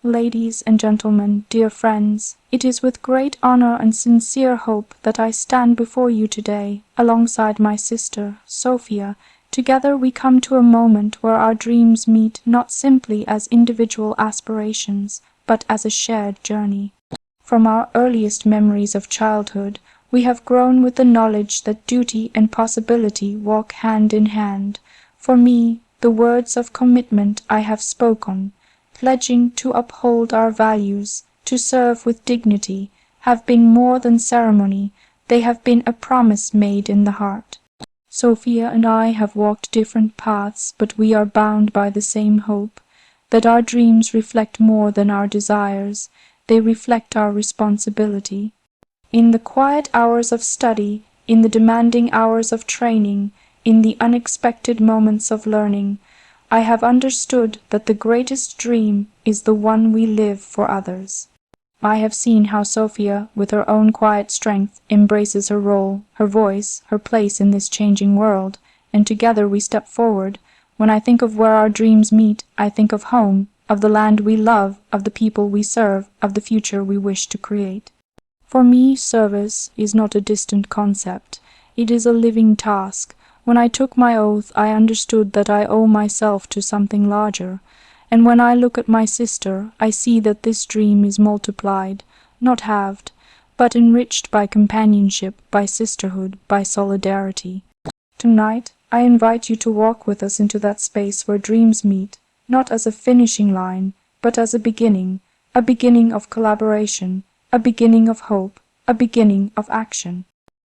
Ladies and gentlemen, dear friends, it is with great honor and sincere hope that I stand before you today, alongside my sister, Sophia. Together we come to a moment where our dreams meet not simply as individual aspirations, but as a shared journey. From our earliest memories of childhood, we have grown with the knowledge that duty and possibility walk hand in hand. For me, the words of commitment I have spoken, pledging to uphold our values, to serve with dignity, have been more than ceremony, they have been a promise made in the heart. Sophia and I have walked different paths, but we are bound by the same hope, that our dreams reflect more than our desires, they reflect our responsibility. In the quiet hours of study, in the demanding hours of training, in the unexpected moments of learning, I have understood that the greatest dream is the one we live for others. I have seen how Sophia, with her own quiet strength, embraces her role, her voice, her place in this changing world, and together we step forward. When I think of where our dreams meet, I think of home, of the land we love, of the people we serve, of the future we wish to create. For me, service is not a distant concept. It is a living task. When I took my oath, I understood that I owe myself to something larger. And when I look at my sister, I see that this dream is multiplied, not halved, but enriched by companionship, by sisterhood, by solidarity. Tonight, I invite you to walk with us into that space where dreams meet, not as a finishing line, but as a beginning of collaboration, a beginning of hope, a beginning of action.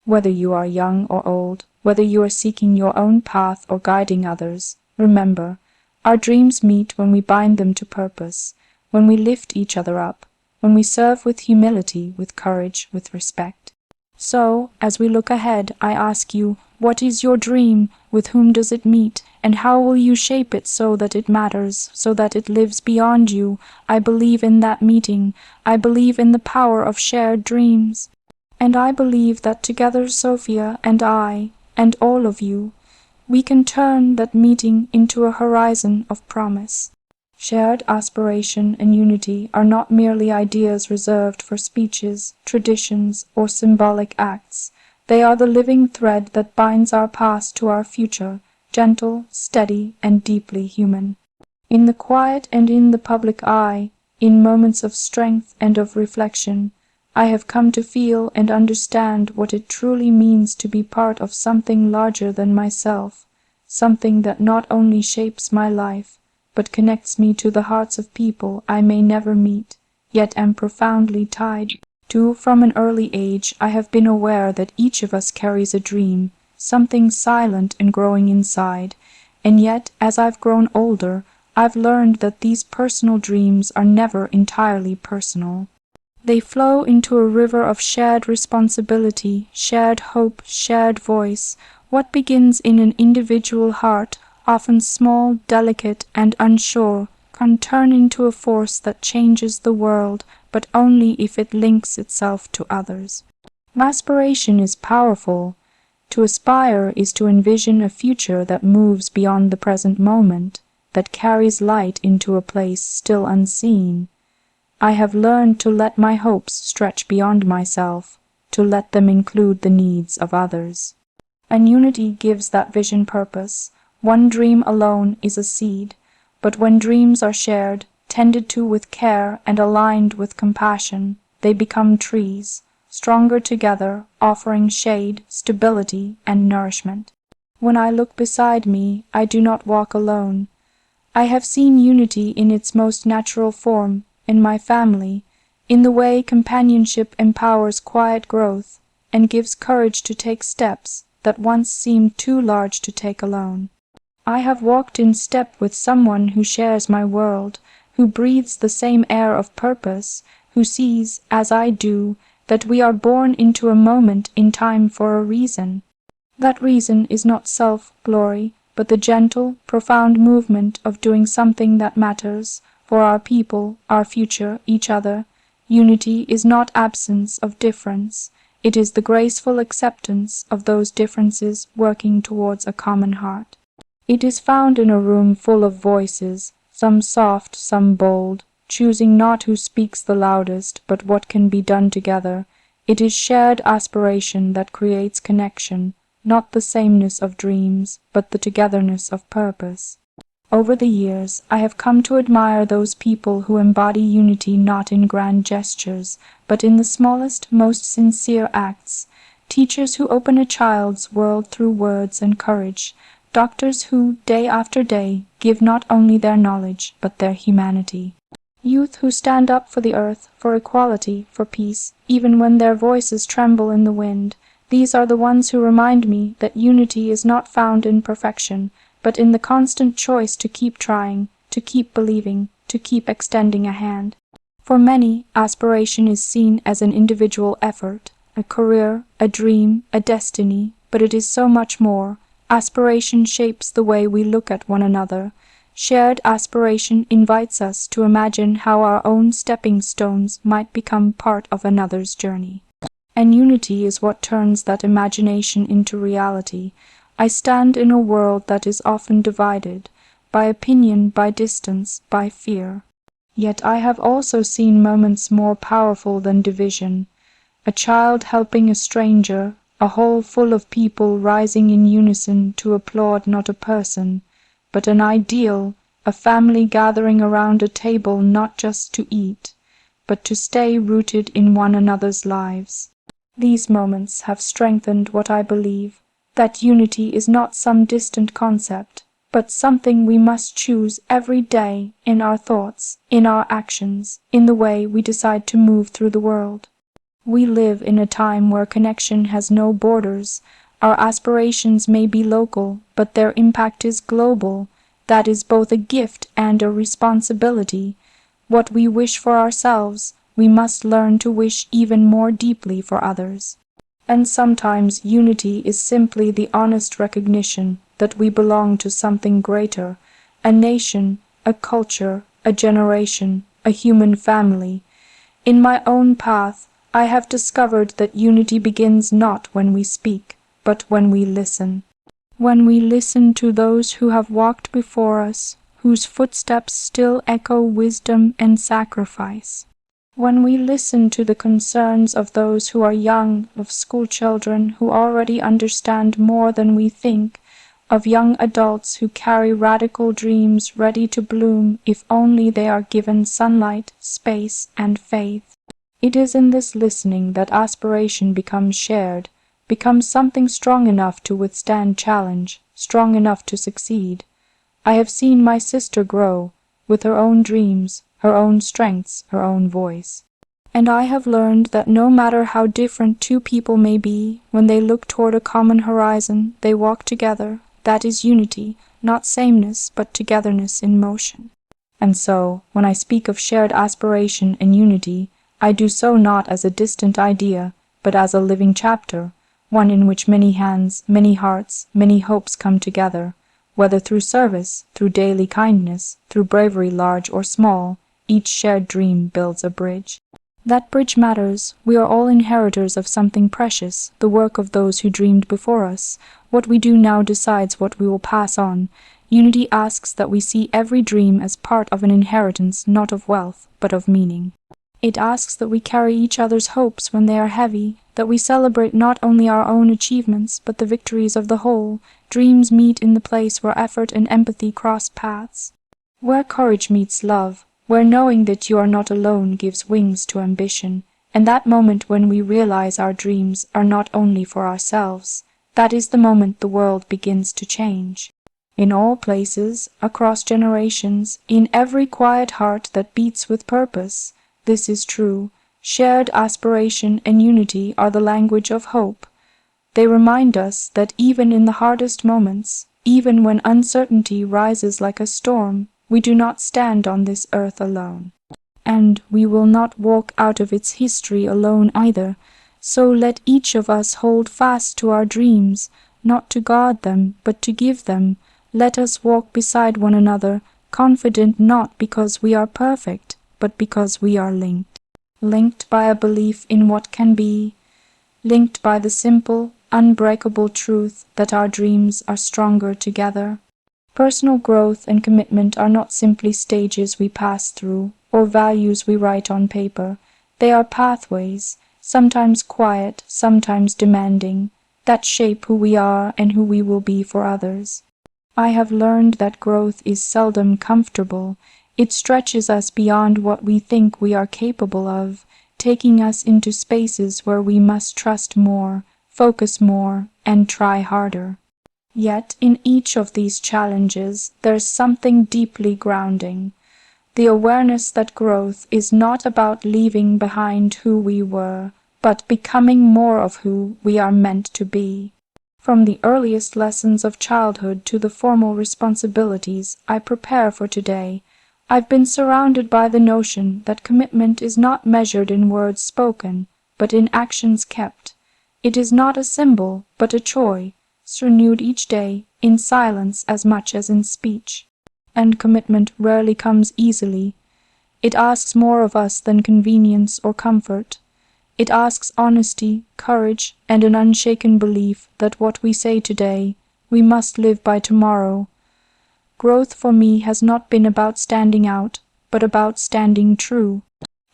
Whether you are young or old, whether you are seeking your own path or guiding others, remember, our dreams meet when we bind them to purpose, when we lift each other up, when we serve with humility, with courage, with respect. So, as we look ahead, I ask you, what is your dream? With whom does it meet? And how will you shape it so that it matters, so that it lives beyond you? I believe in that meeting. I believe in the power of shared dreams. And I believe that together Sophia and I, and all of you, we can turn that meeting into a horizon of promise. Shared aspiration and unity are not merely ideas reserved for speeches, traditions, or symbolic acts. They are the living thread that binds our past to our future, gentle, steady, and deeply human. In the quiet and in the public eye, in moments of strength and of reflection, I have come to feel and understand what it truly means to be part of something larger than myself, something that not only shapes my life, but connects me to the hearts of people I may never meet, yet am profoundly tied to. From an early age I have been aware that each of us carries a dream, something silent and growing inside, and yet as I've grown older, I've learned that these personal dreams are never entirely personal. They flow into a river of shared responsibility, shared hope, shared voice. What begins in an individual heart, often small, delicate, and unsure, can turn into a force that changes the world, but only if it links itself to others. Aspiration is powerful. To aspire is to envision a future that moves beyond the present moment, that carries light into a place still unseen. I have learned to let my hopes stretch beyond myself, to let them include the needs of others. And unity gives that vision purpose. One dream alone is a seed, but when dreams are shared, tended to with care and aligned with compassion, they become trees, stronger together, offering shade, stability, and nourishment. When I look beside me, I do not walk alone. I have seen unity in its most natural form, in my family, in the way companionship empowers quiet growth, and gives courage to take steps that once seemed too large to take alone. I have walked in step with someone who shares my world, who breathes the same air of purpose, who sees, as I do, that we are born into a moment in time for a reason. That reason is not self-glory, but the gentle, profound movement of doing something that matters, for our people, our future, each other. Unity is not absence of difference. It is the graceful acceptance of those differences working towards a common heart. It is found in a room full of voices, some soft, some bold, choosing not who speaks the loudest, but what can be done together. It is shared aspiration that creates connection, not the sameness of dreams, but the togetherness of purpose. Over the years, I have come to admire those people who embody unity not in grand gestures, but in the smallest, most sincere acts. Teachers who open a child's world through words and courage. Doctors who, day after day, give not only their knowledge, but their humanity. Youth who stand up for the earth, for equality, for peace, even when their voices tremble in the wind. These are the ones who remind me that unity is not found in perfection, but in the constant choice to keep trying, to keep believing, to keep extending a hand. For many, aspiration is seen as an individual effort, a career, a dream, a destiny, but it is so much more. Aspiration shapes the way we look at one another. Shared aspiration invites us to imagine how our own stepping stones might become part of another's journey. And unity is what turns that imagination into reality. I stand in a world that is often divided, by opinion, by distance, by fear. Yet I have also seen moments more powerful than division. A child helping a stranger, a hall full of people rising in unison to applaud not a person, but an ideal, a family gathering around a table not just to eat, but to stay rooted in one another's lives. These moments have strengthened what I believe, that unity is not some distant concept, but something we must choose every day in our thoughts, in our actions, in the way we decide to move through the world. We live in a time where connection has no borders. Our aspirations may be local, but their impact is global. That is both a gift and a responsibility. What we wish for ourselves, we must learn to wish even more deeply for others. And sometimes unity is simply the honest recognition that we belong to something greater, a nation, a culture, a generation, a human family. In my own path, I have discovered that unity begins not when we speak, but when we listen. When we listen to those who have walked before us, whose footsteps still echo wisdom and sacrifice. When we listen to the concerns of those who are young, of school children who already understand more than we think, of young adults who carry radical dreams ready to bloom if only they are given sunlight, space, and faith. It is in this listening that aspiration becomes shared, becomes something strong enough to withstand challenge, strong enough to succeed. I have seen my sister grow, with her own dreams, her own strengths, her own voice. And I have learned that no matter how different two people may be, when they look toward a common horizon, they walk together. That is unity, not sameness, but togetherness in motion. And so, when I speak of shared aspiration and unity, I do so not as a distant idea, but as a living chapter, one in which many hands, many hearts, many hopes come together, whether through service, through daily kindness, through bravery large or small. Each shared dream builds a bridge. That bridge matters. We are all inheritors of something precious, the work of those who dreamed before us. What we do now decides what we will pass on. Unity asks that we see every dream as part of an inheritance not of wealth, but of meaning. It asks that we carry each other's hopes when they are heavy, that we celebrate not only our own achievements, but the victories of the whole. Dreams meet in the place where effort and empathy cross paths, where courage meets love, where knowing that you are not alone gives wings to ambition, and that moment when we realize our dreams are not only for ourselves, that is the moment the world begins to change. In all places, across generations, in every quiet heart that beats with purpose, this is true. Shared aspiration and unity are the language of hope. They remind us that even in the hardest moments, even when uncertainty rises like a storm, we do not stand on this earth alone. And we will not walk out of its history alone either. So let each of us hold fast to our dreams, not to guard them, but to give them. Let us walk beside one another, confident not because we are perfect, but because we are linked. Linked by a belief in what can be, linked by the simple, unbreakable truth that our dreams are stronger together. Personal growth and commitment are not simply stages we pass through, or values we write on paper. They are pathways, sometimes quiet, sometimes demanding, that shape who we are and who we will be for others. I have learned that growth is seldom comfortable. It stretches us beyond what we think we are capable of, taking us into spaces where we must trust more, focus more, and try harder. Yet in each of these challenges there's something deeply grounding. The awareness that growth is not about leaving behind who we were, but becoming more of who we are meant to be. From the earliest lessons of childhood to the formal responsibilities I prepare for today, I've been surrounded by the notion that commitment is not measured in words spoken, but in actions kept. It is not a symbol, but a choice, renewed each day, in silence as much as in speech. And commitment rarely comes easily. It asks more of us than convenience or comfort. It asks honesty, courage, and an unshaken belief that what we say today, we must live by tomorrow. Growth for me has not been about standing out, but about standing true.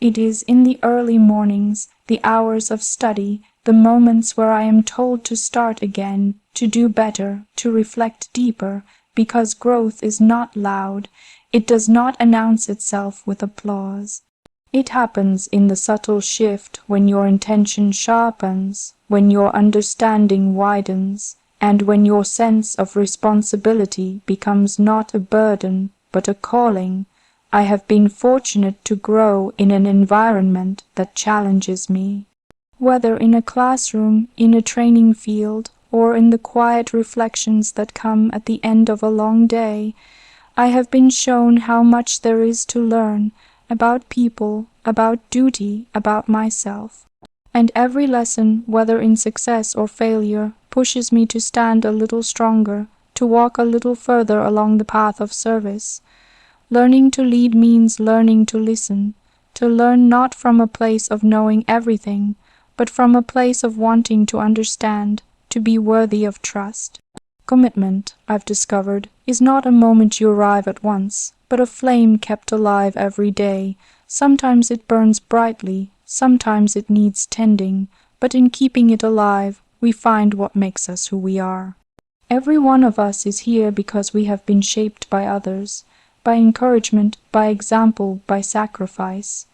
It is in the early mornings, the hours of study, the moments where I am told to start again, to do better, to reflect deeper, because growth is not loud. It does not announce itself with applause. It happens in the subtle shift when your intention sharpens, when your understanding widens, and when your sense of responsibility becomes not a burden, but a calling. I have been fortunate to grow in an environment that challenges me. Whether in a classroom, in a training field, or in the quiet reflections that come at the end of a long day, I have been shown how much there is to learn about people, about duty, about myself. And every lesson, whether in success or failure, pushes me to stand a little stronger, to walk a little further along the path of service. Learning to lead means learning to listen, to learn not from a place of knowing everything, but from a place of wanting to understand, to be worthy of trust. Commitment, I've discovered, is not a moment you arrive at once, but a flame kept alive every day. Sometimes it burns brightly, sometimes it needs tending, but in keeping it alive, we find what makes us who we are. Every one of us is here because we have been shaped by others, by encouragement, by example, by sacrifice.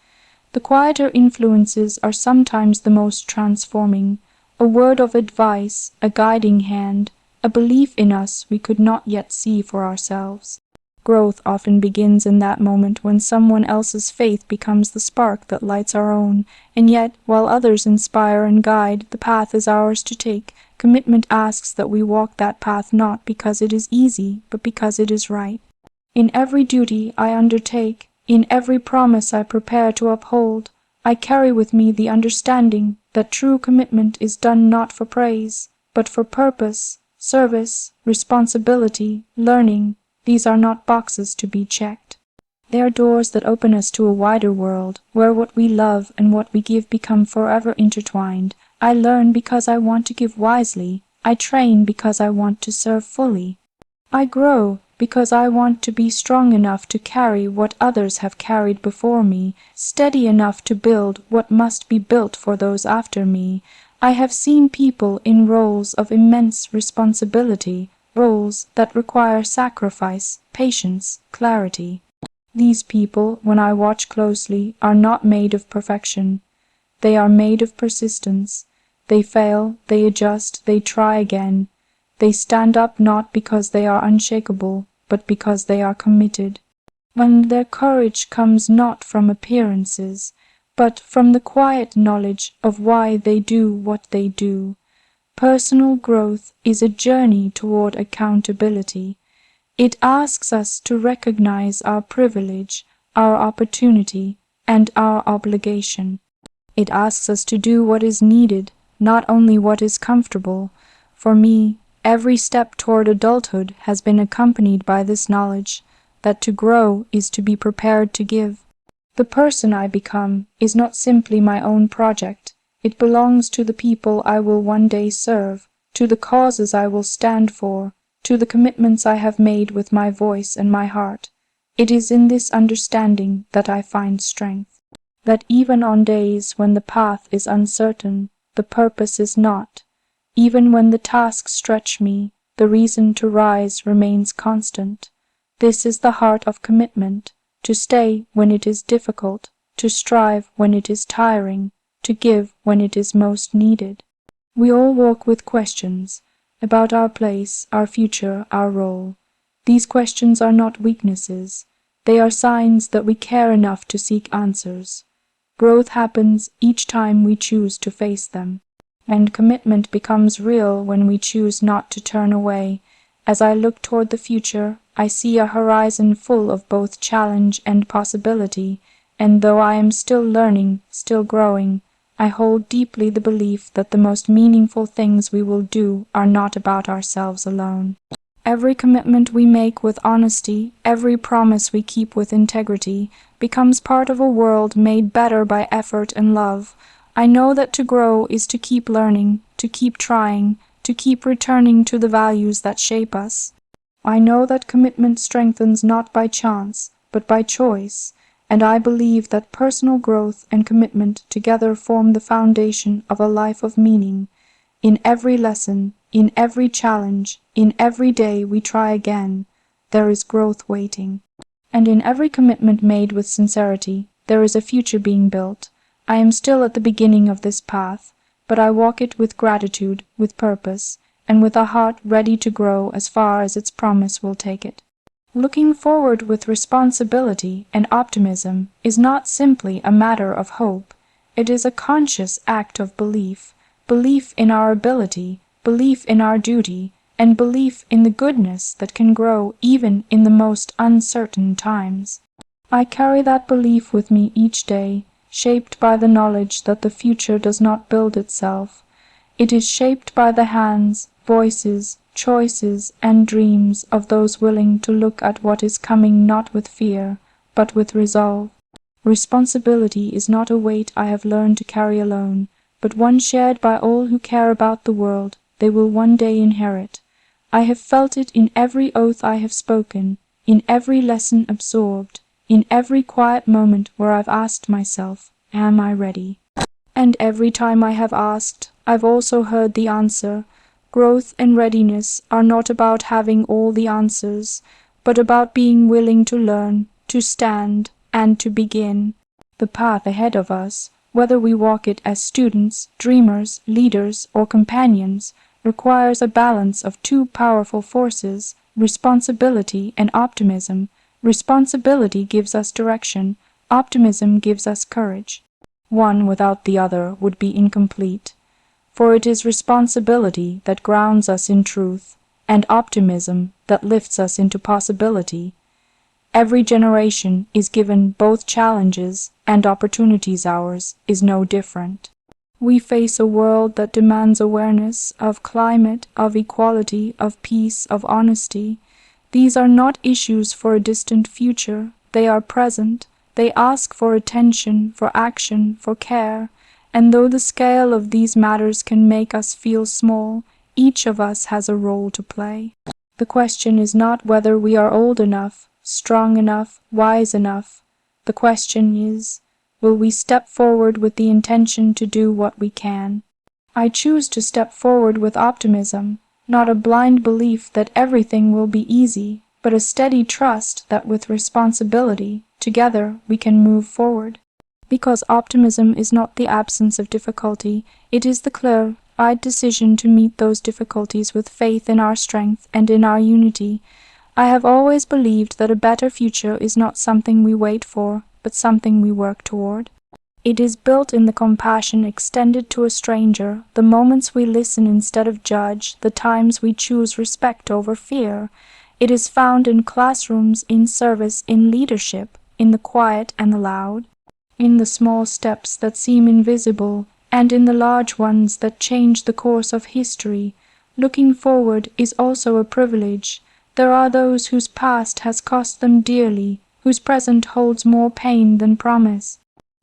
The quieter influences are sometimes the most transforming. A word of advice, a guiding hand, a belief in us we could not yet see for ourselves. Growth often begins in that moment when someone else's faith becomes the spark that lights our own, and yet, while others inspire and guide, the path is ours to take. Commitment asks that we walk that path not because it is easy, but because it is right. In every duty I undertake, in every promise I prepare to uphold, I carry with me the understanding that true commitment is done not for praise, but for purpose, service, responsibility, learning. These are not boxes to be checked. They are doors that open us to a wider world, where what we love and what we give become forever intertwined. I learn because I want to give wisely. I train because I want to serve fully. I grow because I want to be strong enough to carry what others have carried before me, steady enough to build what must be built for those after me. I have seen people in roles of immense responsibility, roles that require sacrifice, patience, clarity. These people, when I watch closely, are not made of perfection. They are made of persistence. They fail, they adjust, they try again. They stand up not because they are unshakable, but because they are committed. When their courage comes not from appearances, but from the quiet knowledge of why they do what they do. Personal growth is a journey toward accountability. It asks us to recognize our privilege, our opportunity, and our obligation. It asks us to do what is needed, not only what is comfortable. For me, every step toward adulthood has been accompanied by this knowledge, that to grow is to be prepared to give. The person I become is not simply my own project. It belongs to the people I will one day serve, to the causes I will stand for, to the commitments I have made with my voice and my heart. It is in this understanding that I find strength, that even on days when the path is uncertain, the purpose is not, even when the tasks stretch me, the reason to rise remains constant. This is the heart of commitment, to stay when it is difficult, to strive when it is tiring, to give when it is most needed. We all walk with questions about our place, our future, our role. These questions are not weaknesses. They are signs that we care enough to seek answers. Growth happens each time we choose to face them, and commitment becomes real when we choose not to turn away. As I look toward the future, I see a horizon full of both challenge and possibility, and though I am still learning, still growing, I hold deeply the belief that the most meaningful things we will do are not about ourselves alone. Every commitment we make with honesty, every promise we keep with integrity, becomes part of a world made better by effort and love. I know that to grow is to keep learning, to keep trying, to keep returning to the values that shape us. I know that commitment strengthens not by chance, but by choice, and I believe that personal growth and commitment together form the foundation of a life of meaning. In every lesson, in every challenge, in every day we try again, there is growth waiting. And in every commitment made with sincerity, there is a future being built. I am still at the beginning of this path, but I walk it with gratitude, with purpose, and with a heart ready to grow as far as its promise will take it. Looking forward with responsibility and optimism is not simply a matter of hope. It is a conscious act of belief, belief in our ability, belief in our duty, and belief in the goodness that can grow even in the most uncertain times. I carry that belief with me each day, shaped by the knowledge that the future does not build itself. It is shaped by the hands, voices, choices, and dreams of those willing to look at what is coming not with fear, but with resolve. Responsibility is not a weight I have learned to carry alone, but one shared by all who care about the world they will one day inherit. I have felt it in every oath I have spoken, in every lesson absorbed, in every quiet moment where I've asked myself, am I ready? And every time I have asked, I've also heard the answer. Growth and readiness are not about having all the answers, but about being willing to learn, to stand, and to begin. The path ahead of us, whether we walk it as students, dreamers, leaders, or companions, requires a balance of two powerful forces, responsibility and optimism. Responsibility gives us direction, optimism gives us courage. One without the other would be incomplete, for it is responsibility that grounds us in truth, and optimism that lifts us into possibility. Every generation is given both challenges, and opportunities. Ours is no different. We face a world that demands awareness of climate, of equality, of peace, of honesty. These are not issues for a distant future. They are present. They ask for attention, for action, for care. And though the scale of these matters can make us feel small, each of us has a role to play. The question is not whether we are old enough, strong enough, wise enough. The question is, will we step forward with the intention to do what we can? I choose to step forward with optimism, not a blind belief that everything will be easy, but a steady trust that with responsibility, together we can move forward. Because optimism is not the absence of difficulty, it is the clear-eyed decision to meet those difficulties with faith in our strength and in our unity. I have always believed that a better future is not something we wait for, but something we work toward. It is built in the compassion extended to a stranger, the moments we listen instead of judge, the times we choose respect over fear. It is found in classrooms, in service, in leadership, in the quiet and the loud, in the small steps that seem invisible, and in the large ones that change the course of history. Looking forward is also a privilege. There are those whose past has cost them dearly, whose present holds more pain than promise.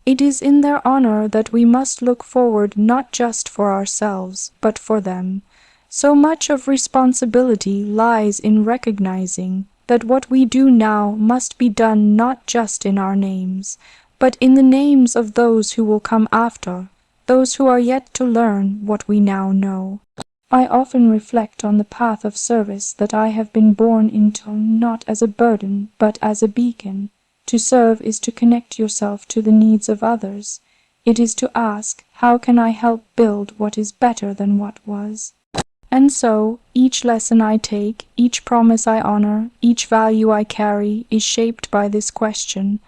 It is in their honor that we must look forward not just for ourselves, but for them. So much of responsibility lies in recognizing, that what we do now must be done not just in our names, but in the names of those who will come after, those who are yet to learn what we now know. I often reflect on the path of service that I have been born into, not as a burden, but as a beacon. To serve is to connect yourself to the needs of others. It is to ask, how can I help build what is better than what was? And so, each lesson I take, each promise I honor, each value I carry, is shaped by this question.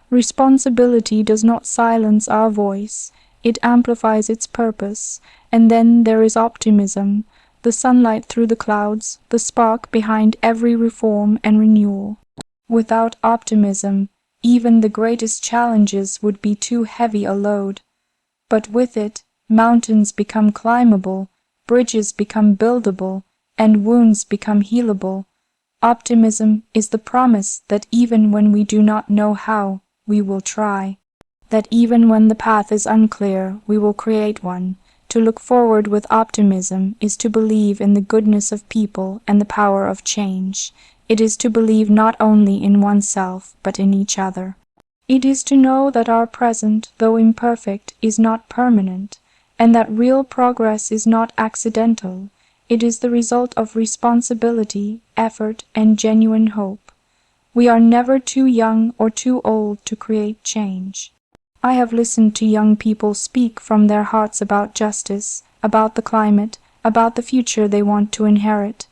Responsibility does not silence our voice, it amplifies its purpose, and then there is optimism, the sunlight through the clouds, the spark behind every reform and renewal. Without optimism, even the greatest challenges would be too heavy a load. But with it, mountains become climbable, bridges become buildable, and wounds become healable. Optimism is the promise that even when we do not know how, we will try. That even when the path is unclear, we will create one. To look forward with optimism is to believe in the goodness of people and the power of change. It is to believe not only in oneself, but in each other. It is to know that our present, though imperfect, is not permanent, and that real progress is not accidental. It is the result of responsibility, effort, and genuine hope. We are never too young or too old to create change. I have listened to young people speak from their hearts about justice, about the climate, about the future they want to inherit.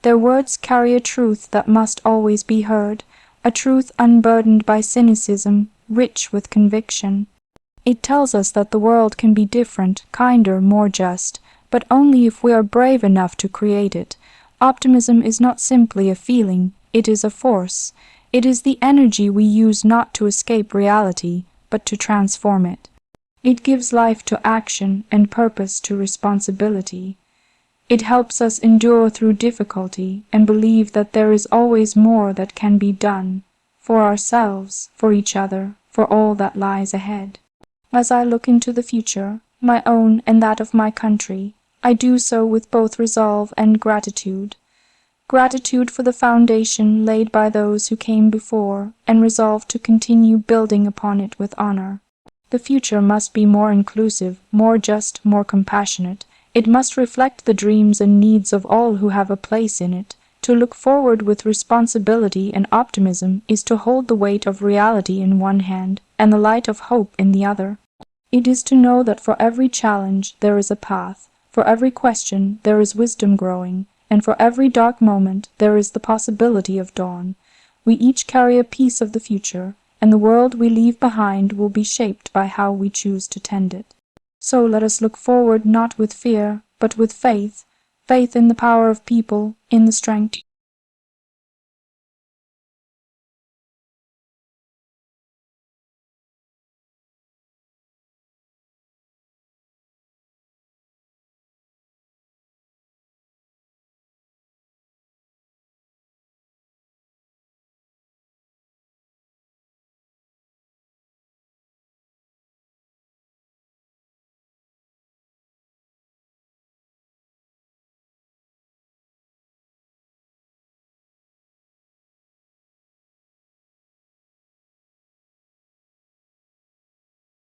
Their words carry a truth that must always be heard, a truth unburdened by cynicism, rich with conviction. It tells us that the world can be different, kinder, more just, but only if we are brave enough to create it. Optimism is not simply a feeling, it is a force. It is the energy we use not to escape reality, but to transform it. It gives life to action and purpose to responsibility. It helps us endure through difficulty and believe that there is always more that can be done, for ourselves, for each other, for all that lies ahead. As I look into the future, my own and that of my country, I do so with both resolve and gratitude. Gratitude for the foundation laid by those who came before, and resolve to continue building upon it with honor. The future must be more inclusive, more just, more compassionate. It must reflect the dreams and needs of all who have a place in it. To look forward with responsibility and optimism is to hold the weight of reality in one hand and the light of hope in the other. It is to know that for every challenge there is a path, for every question there is wisdom growing, and for every dark moment there is the possibility of dawn. We each carry a piece of the future, and the world we leave behind will be shaped by how we choose to tend it. So let us look forward not with fear, but with faith, faith in the power of people, in the strength